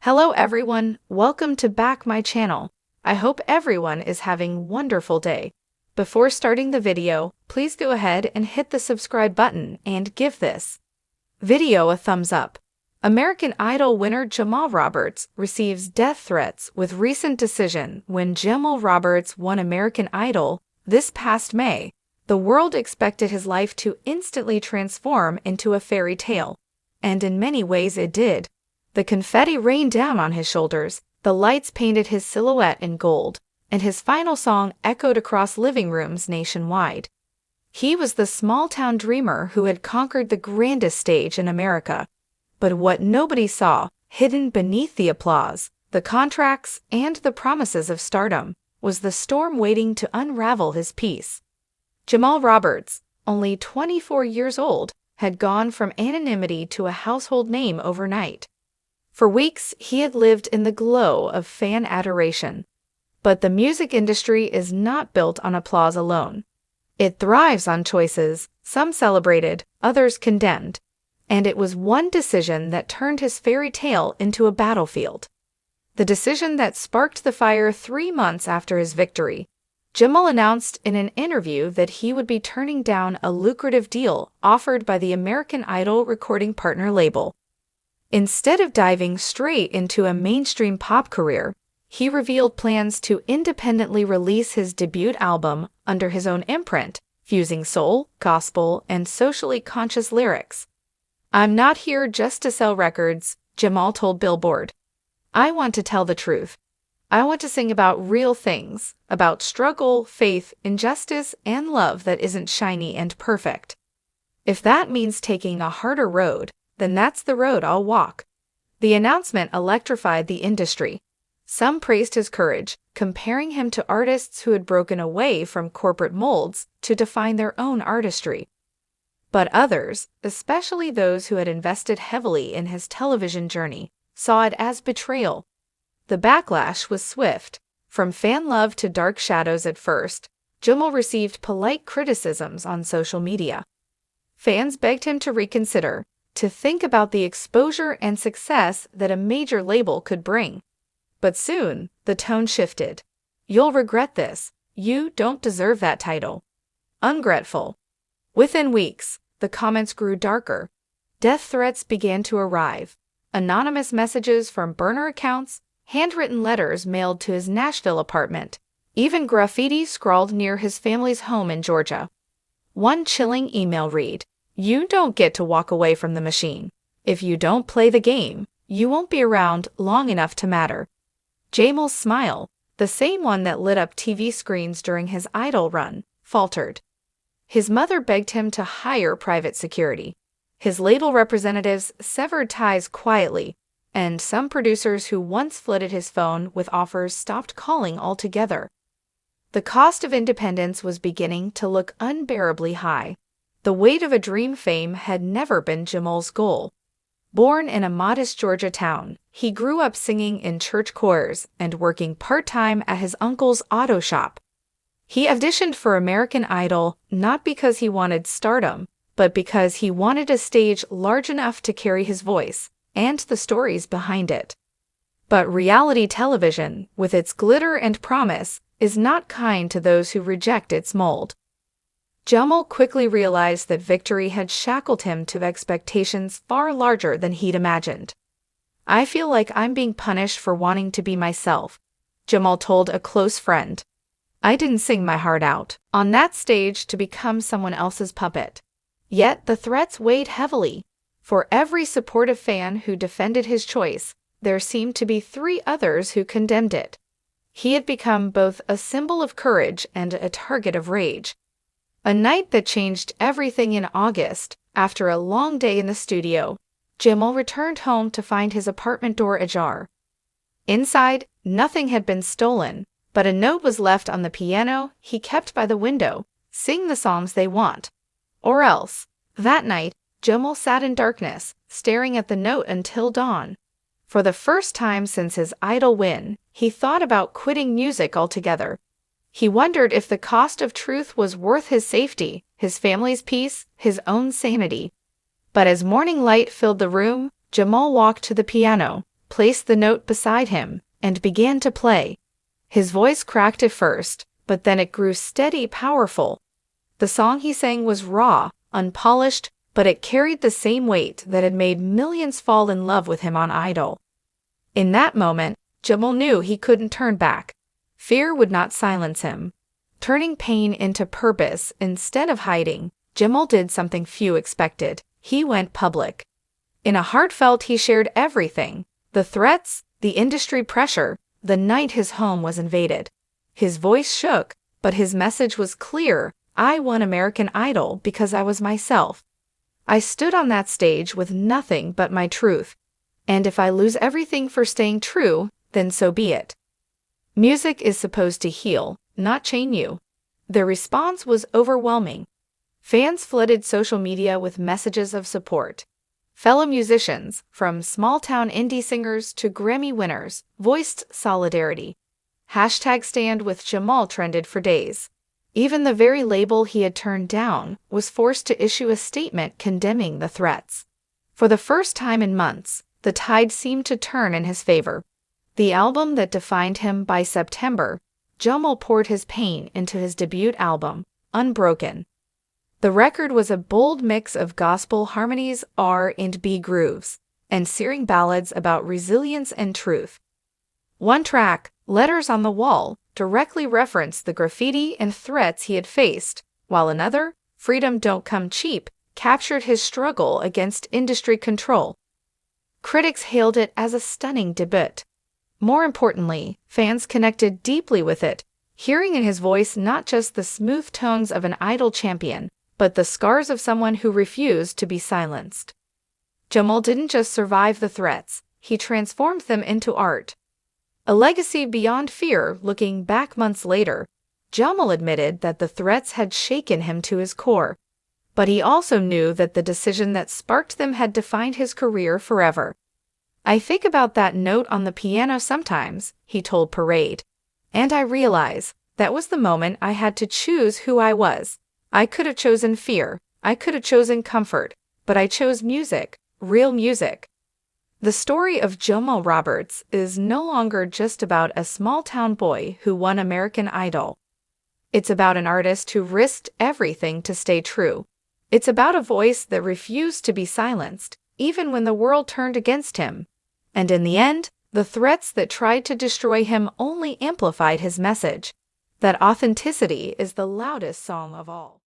Hello everyone, welcome to back my channel. I hope everyone is having wonderful day. Before starting the video, please go ahead and hit the subscribe button and give this video a thumbs up. American Idol winner Jamal Roberts receives death threats with recent decision. When Jamal Roberts won American Idol this past May, the world expected his life to instantly transform into a fairy tale. And in many ways it did. The confetti rained down on his shoulders, the lights painted his silhouette in gold, and his final song echoed across living rooms nationwide. He was the small-town dreamer who had conquered the grandest stage in America. But what nobody saw, hidden beneath the applause, the contracts, and the promises of stardom, was the storm waiting to unravel his peace. Jamal Roberts, only 24 years old, had gone from anonymity to a household name overnight. For weeks, he had lived in the glow of fan adoration. But the music industry is not built on applause alone. It thrives on choices, some celebrated, others condemned. And it was one decision that turned his fairy tale into a battlefield. The decision that sparked the fire 3 months after his victory. Jamal announced in an interview that he would be turning down a lucrative deal offered by the American Idol recording partner label. Instead of diving straight into a mainstream pop career, he revealed plans to independently release his debut album under his own imprint, fusing soul, gospel, and socially conscious lyrics. "I'm not here just to sell records," Jamal told Billboard. "I want to tell the truth. I want to sing about real things, about struggle, faith, injustice, and love that isn't shiny and perfect. If that means taking a harder road, then that's the road I'll walk." The announcement electrified the industry. Some praised his courage, comparing him to artists who had broken away from corporate molds to define their own artistry. But others, especially those who had invested heavily in his television journey, saw it as betrayal. The backlash was swift. From fan love to dark shadows at first, Jamal received polite criticisms on social media. Fans begged him to reconsider, to think about the exposure and success that a major label could bring. But soon, the tone shifted. "You'll regret this. You don't deserve that title. Ungrateful." Within weeks, the comments grew darker. Death threats began to arrive. Anonymous messages from burner accounts, handwritten letters mailed to his Nashville apartment, even graffiti scrawled near his family's home in Georgia. One chilling email read, "You don't get to walk away from the machine. If you don't play the game, you won't be around long enough to matter." Jamal's smile, the same one that lit up TV screens during his Idol run, faltered. His mother begged him to hire private security. His label representatives severed ties quietly, and some producers who once flooded his phone with offers stopped calling altogether. The cost of independence was beginning to look unbearably high. The weight of a dream fame had never been Jamal's goal. Born in a modest Georgia town, he grew up singing in church choirs and working part-time at his uncle's auto shop. He auditioned for American Idol not because he wanted stardom, but because he wanted a stage large enough to carry his voice and the stories behind it. But reality television, with its glitter and promise, is not kind to those who reject its mold. Jamal quickly realized that victory had shackled him to expectations far larger than he'd imagined. "I feel like I'm being punished for wanting to be myself," Jamal told a close friend. "I didn't sing my heart out on that stage to become someone else's puppet." Yet the threats weighed heavily. For every supportive fan who defended his choice, there seemed to be 3 others who condemned it. He had become both a symbol of courage and a target of rage. A night that changed everything in August, after a long day in the studio, Jamal returned home to find his apartment door ajar. Inside, nothing had been stolen, but a note was left on the piano he kept by the window: "Sing the songs they want, or else." That night, Jamal sat in darkness, staring at the note until dawn. For the first time since his Idol win, he thought about quitting music altogether. He wondered if the cost of truth was worth his safety, his family's peace, his own sanity. But as morning light filled the room, Jamal walked to the piano, placed the note beside him, and began to play. His voice cracked at first, but then it grew steady, powerful. The song he sang was raw, unpolished, but it carried the same weight that had made millions fall in love with him on Idol. In that moment, Jamal knew he couldn't turn back. Fear would not silence him. Turning pain into purpose instead of hiding, Jamal did something few expected. He went public. In a heartfelt, he shared everything: the threats, the industry pressure, the night his home was invaded. His voice shook, but his message was clear: I won American Idol because I was myself. I stood on that stage with nothing but my truth. And if I lose everything for staying true, then so be it. Music is supposed to heal, not chain you. The response was overwhelming. Fans flooded social media with messages of support. Fellow musicians, from small-town indie singers to Grammy winners, voiced solidarity. #Stand with Jamal trended for days. Even the very label he had turned down was forced to issue a statement condemning the threats. For the first time in months, the tide seemed to turn in his favor. The album that defined him. By September, Jamal poured his pain into his debut album, Unbroken. The record was a bold mix of gospel harmonies, R&B grooves, and searing ballads about resilience and truth. One track, Letters on the Wall, directly referenced the graffiti and threats he had faced, while another, Freedom Don't Come Cheap, captured his struggle against industry control. Critics hailed it as a stunning debut. More importantly, fans connected deeply with it, hearing in his voice not just the smooth tones of an Idol champion, but the scars of someone who refused to be silenced. Jamal didn't just survive the threats, he transformed them into art. A legacy beyond fear. Looking back months later, Jamal admitted that the threats had shaken him to his core. But he also knew that the decision that sparked them had defined his career forever. I think about that note on the piano sometimes, he told Parade. And I realize that was the moment I had to choose who I was. I could have chosen fear, I could have chosen comfort, but I chose music, real music. The story of Jamal Roberts is no longer just about a small-town boy who won American Idol. It's about an artist who risked everything to stay true. It's about a voice that refused to be silenced, even when the world turned against him. And in the end, the threats that tried to destroy him only amplified his message. That authenticity is the loudest song of all.